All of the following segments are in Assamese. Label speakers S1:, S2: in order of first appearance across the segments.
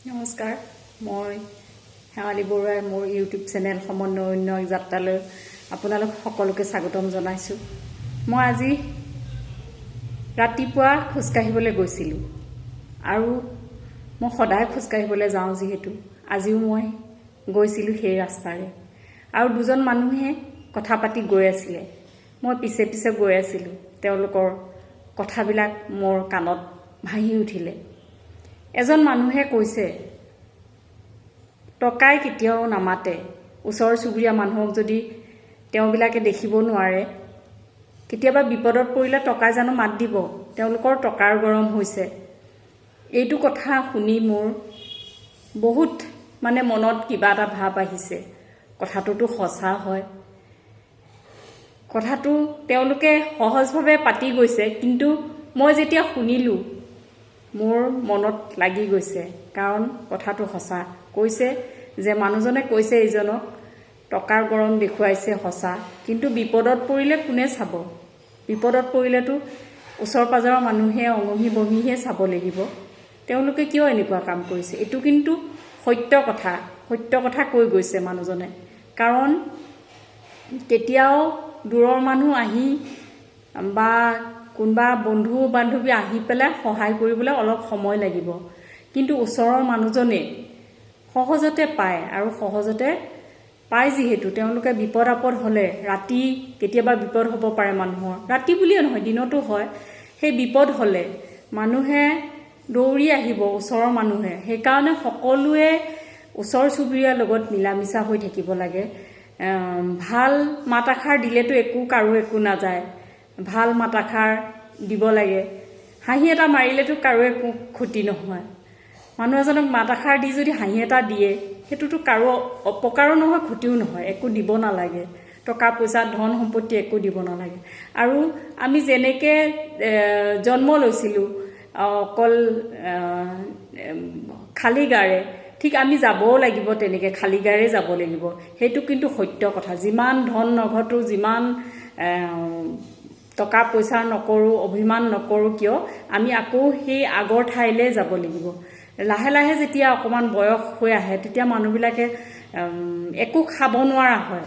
S1: নমস্কাৰ, মই শেৱালী বৰুৱাই মোৰ ইউটিউব চেনেল সমন্বয় উন্নয়ন যাত্ৰালৈ আপোনালোক সকলোকে স্বাগতম জনাইছোঁ। মই আজি ৰাতিপুৱা খোজকাঢ়িবলৈ গৈছিলোঁ আৰু মই সদায় খোজকাঢ়িবলৈ যাওঁ, যিহেতু আজিও মই গৈছিলোঁ সেই ৰাস্তাৰে আৰু দুজন মানুহে কথা পাতি গৈ আছিলে। মই পিছে পিছে গৈ আছিলোঁ। তেওঁলোকৰ কথাবিলাক মোৰ কাণত ভাহি উঠিলে। এজন মানুহে কৈছে, টকাই কেতিয়াও নামাতে। ওচৰ চুবুৰীয়া মানুহক যদি তেওঁবিলাকে দেখিব নোৱাৰে, কেতিয়াবা বিপদত পৰিলে টকাই জানো মাত দিব? তেওঁলোকৰ টকাৰ গৰম হৈছে। এইটো কথা শুনি মোৰ বহুত মনত কিবা এটা ভাৱ আহিছে। কথাটোতো সঁচা হয়। কথাটো তেওঁলোকে সহজভাৱে পাতি গৈছে, কিন্তু মই যেতিয়া শুনিলোঁ মোৰ মনত লাগি গৈছে, কাৰণ কথাটো সঁচা। কৈছে যে মানুহজনে কৈছে এইজনক, টকাৰ গৰম দেখুৱাইছে সঁচা, কিন্তু বিপদত পৰিলে কোনে চাব? বিপদত পৰিলেতো ওচৰ পাজৰৰ মানুহে অঙহী বহিহে চাব লাগিব। তেওঁলোকে কিয় এনেকুৱা কাম কৰিছে? এইটো কিন্তু সত্য কথা কৈ গৈছে মানুহজনে। কাৰণ কেতিয়াও দূৰৰ মানুহ আহি বা কোনোবা বন্ধু বান্ধৱী আহি পেলাই সহায় কৰিবলৈ অলপ সময় লাগিব, কিন্তু ওচৰৰ মানুহজনে সহজতে পায়। আৰু সহজতে পায় যিহেতু তেওঁলোকে বিপদ আপদ হ'লে, ৰাতি কেতিয়াবা বিপদ হ'ব পাৰে মানুহৰ, ৰাতি বুলিয়ে নহয় দিনতো হয়, সেই বিপদ হ'লে মানুহে দৌৰি আহিব, ওচৰৰ মানুহে। সেইকাৰণে সকলোৱে ওচৰ চুবুৰীয়াৰ লগত মিলা মিছা হৈ থাকিব লাগে। ভাল মাত এষাৰ দিলেতো কাৰো একো নাযায়। ভাল মাত এষাৰ দিব লাগে। হাঁহি এটা মাৰিলেতো কাৰো একো ক্ষতি নহয়। মানুহ এজনক মাত এষাৰ দি যদি হাঁহি এটা দিয়ে, সেইটোতো কাৰো অপকাৰো নহয়, ক্ষতিও নহয়। একো দিব নালাগে। টকা পইচা ধন সম্পত্তি একো দিব নালাগে। আৰু আমি যেনেকৈ জন্ম লৈছিলোঁ অকল খালী গাৰে, ঠিক আমি যাবও লাগিব তেনেকৈ, খালী গাৰে যাব লাগিব। সেইটো কিন্তু সত্য কথা। যিমান ধন নঘটো, যিমান টকা পইচা নকৰোঁ, অভিমান নকৰোঁ কিয়, আমি আকৌ সেই আগৰ ঠাইলৈ যাব লাগিব। লাহে লাহে যেতিয়া অকণমান বয়স হৈ আহে, তেতিয়া মানুহবিলাকে একো খাব নোৱাৰা হয়।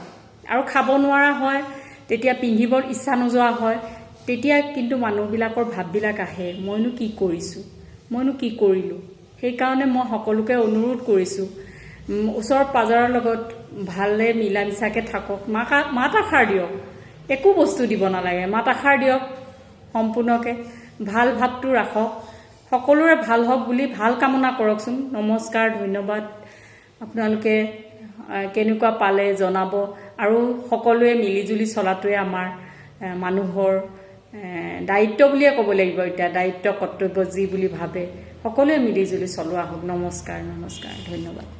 S1: আৰু খাব নোৱাৰা হয়, তেতিয়া পিন্ধিবৰ ইচ্ছা নোযোৱা হয়। তেতিয়া কিন্তু মানুহবিলাকৰ ভাববিলাক আহে, মইনো কি কৰিছোঁ, মইনো কি কৰিলোঁ? সেইকাৰণে মই সকলোকে অনুৰোধ কৰিছোঁ, ওচৰ পাজৰৰ লগত ভালে মিলা মিছাকৈ থাকক। মাত এষাৰ দিয়ক। একো বস্তু দিব নালাগে, মাত এষাৰ দিয়ক। সম্পূৰ্ণকৈ ভাল ভাৱটো ৰাখক। সকলোৰে ভাল হওক বুলি ভাল কামনা কৰকচোন। নমস্কাৰ, ধন্যবাদ। আপোনালোকে কেনেকুৱা পালে জনাব। আৰু সকলোৱে মিলিজুলি চলাটোৱে আমাৰ মানুহৰ দায়িত্ব বুলিয়ে ক'ব লাগিব। এতিয়া দায়িত্ব কৰ্তব্য যি বুলি ভাবে, সকলোৱে মিলিজুলি চলোৱা হওক। নমস্কাৰ, ধন্যবাদ।